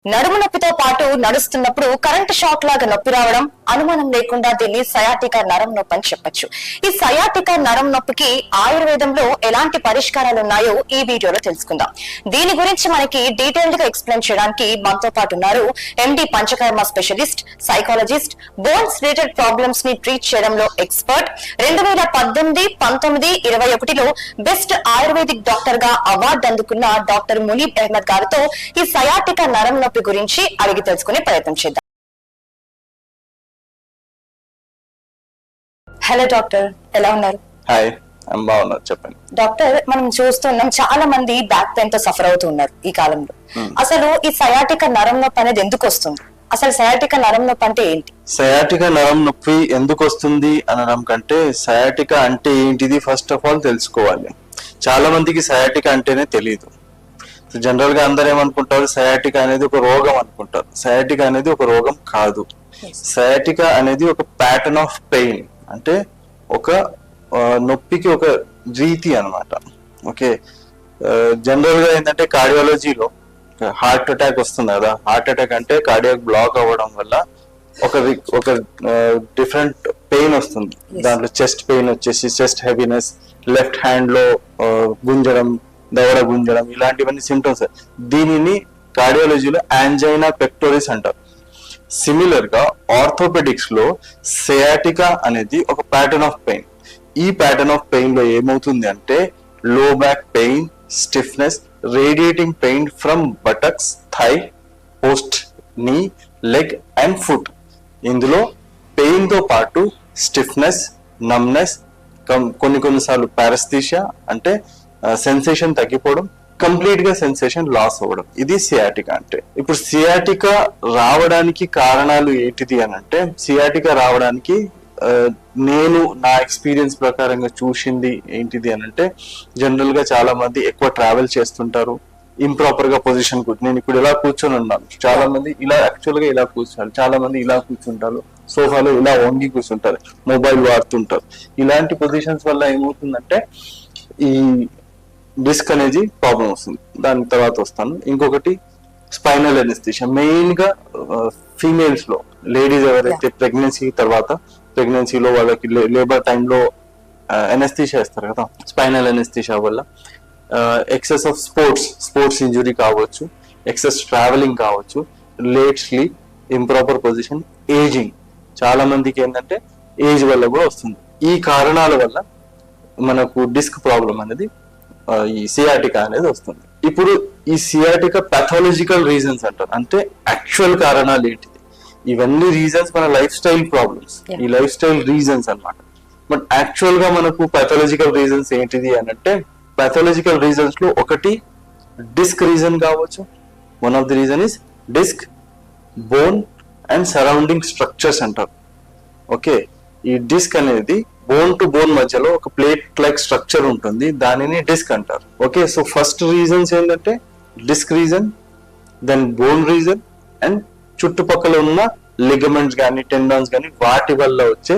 నడుము నొప్పితో పాటు నడుస్తున్నప్పుడు కరెంట్ షాక్ లాగా నొప్పి రావడం అనుమానం లేకుండా దీన్ని సయాటికా నరం నొప్పి అని చెప్పొచ్చు. ఈ సయాటికా నరం నొప్పికి ఆయుర్వేదంలో ఎలాంటి పరిష్కారాలు ఉన్నాయో ఈ వీడియోలో తెలుసుకుందాం. దీని గురించి మనకి డీటెయిల్డ్ గా ఎక్స్ప్లెయిన్ చేయడానికి మనతో పాటు ఉన్నారు MD panchakarma specialist, psychologist, bones related problems ని ట్రీట్ చేయడంలో ఎక్స్పర్ట్, 2018, 19, 21లో బెస్ట్ ఆయుర్వేదిక్ డాక్టర్ గా అవార్డు అందుకున్న డాక్టర్ మునీబ్ అహ్మద్ గారితో ఈ సయాటికా నరం నొప్పి గురించి అడిగి తెలుసుకునే ప్రయత్నం చేద్దాం. హలో డాక్టర్, ఎలా ఉన్నారు? హాయ్, బాగున్నారు, చెప్పండి. డాక్టర్, మనం చూస్తున్నాం చాలా మంది బ్యాక్ పెయిన్ తో సఫర్ అవుతూ ఉన్నారు ఈ కాలంలో. అసలు ఈ సయాటికా నరం నొప్పి అనేది ఎందుకు వస్తుంది? అసలు సయాటికా నరం నొప్పి అంటే ఏంటి? సయాటికా నరం నొప్పి ఎందుకు వస్తుంది అనడం కంటే సయాటికా అంటే ఏంటిది ఫస్ట్ ఆఫ్ ఆల్ తెలుసుకోవాలి. చాలా మందికి సయాటికా అంటేనే తెలియదు. జనరల్ గా అందరూ ఏమనుకుంటారు, సయాటికా అనేది ఒక రోగం అనుకుంటారు. సయాటికా అనేది ఒక రోగం కాదు. సయాటికా అనేది ఒక ప్యాటర్న్ ఆఫ్ పెయిన్, అంటే ఒక నొప్పికి ఒక రీతి అన్నమాట. ఓకే, జనరల్ గా ఏంటంటే కార్డియాలజీలో హార్ట్ అటాక్ వస్తుంది కదా, హార్ట్ అటాక్ అంటే కార్డియాక్ బ్లాక్ అవ్వడం వల్ల ఒక డిఫరెంట్ పెయిన్ వస్తుంది. దాంట్లో చెస్ట్ పెయిన్ వచ్చేసి చెస్ట్ హెవీనెస్, లెఫ్ట్ హ్యాండ్ లో గుంజడం, దవడ గుంజడం, ఇలాంటివన్నీ సిమ్టమ్స్. దీనిని కార్డియాలజీలో యాంజైనా పెక్టోరిస్ అంటారు. సిమిలర్ గా ఆర్థోపెడిక్స్ లో సయాటికా అనేది ఒక ప్యాటర్న్ ఆఫ్ పెయిన్. ఈ ప్యాటర్న్ ఆఫ్ పెయిన్ లో ఏమవుతుంది అంటే low back pain, stiffness, radiating pain from buttocks, thigh, post, knee, leg and foot. ఇందులో పెయిన్ తో పాటు స్టిఫ్నెస్, నమ్నెస్, కొన్నిసార్లు పారస్థీషియా అంటే సెన్సేషన్ తగ్గిపోవడం, కంప్లీట్ గా సెన్సేషన్ లాస్ అవ్వడం. ఇది సియాటికా అంటే. ఇప్పుడు సియాటికా రావడానికి కారణాలు ఏంటిది అని అంటే, సియాటికా రావడానికి నేను నా ఎక్స్పీరియన్స్ ప్రకారంగా చూసింది ఏంటిది అని అంటే, జనరల్ గా చాలా మంది ఎక్కువ ట్రావెల్ చేస్తుంటారు, ఇంప్రాపర్ గా పొజిషన్ నేను ఇప్పుడు ఇలా కూర్చొని ఉన్నాను, చాలా మంది ఇలా యాక్చువల్ గా ఇలా కూర్చుంటారు, చాలా మంది ఇలా కూర్చుంటారు, సోఫాలో ఇలా వంగి కూర్చుంటారు, మొబైల్ వాడుతుంటారు. ఇలాంటి పొజిషన్స్ వల్ల ఏమవుతుందంటే ఈ డిస్క్ అనేది ప్రాబ్లం వస్తుంది. దాని తర్వాత వస్తాను. ఇంకొకటి స్పైనల్ ఎనెస్థీషియా. మెయిన్ గా ఫీమేల్స్ లో, లేడీస్ ఎవరైతే ప్రెగ్నెన్సీలో వాళ్ళకి లేబర్ టైంలో ఎనెస్థీషియా ఇస్తారు కదా, స్పైనల్ ఎనెస్థీషియా వల్ల ఎక్సెస్ ఆఫ్ స్పోర్ట్స్ ఇంజురీ కావచ్చు, ఎక్సెస్ ట్రావెలింగ్ కావచ్చు, late sleep, improper position, ageing. చాలా మందికి ఏంటంటే ఏజ్ వల్ల కూడా వస్తుంది. ఈ కారణాల వల్ల మనకు డిస్క్ ప్రాబ్లం అనేది, ఈ సియాటికా అనేది వస్తుంది. ఇప్పుడు ఈ సియాటికా పాథాలజికల్ రీజన్స్ అంటారు, అంటే యాక్చువల్ కారణాలు ఏంటిది. ఇవన్నీ రీజన్స్ మన లైఫ్ స్టైల్ ప్రాబ్లమ్స్, ఈ లైఫ్ స్టైల్ రీజన్స్ అన్నమాట. బట్ యాక్చువల్ గా మనకు పాథాలజికల్ రీజన్స్ ఏంటిది అని అంటే, పాథాలజికల్ రీజన్స్ లో ఒకటి డిస్క్ రీజన్ కావచ్చు. One of the reason is disc, bone and surrounding structures అంటారు. ఓకే, ఈ డిస్క్ అనేది బోన్ టు బోన్ మధ్యలో ఒక ప్లేట్ లైక్ స్ట్రక్చర్ ఉంటుంది, దానిని డిస్క్ అంటారు. ఓకే, సో ఫస్ట్ రీజన్స్ ఏంటంటే disc reason, then bone reason, and చుట్టుపక్కల ఉన్న లిగమెంట్స్ కానీ టెండాన్స్ కానీ వాటి వల్ల వచ్చే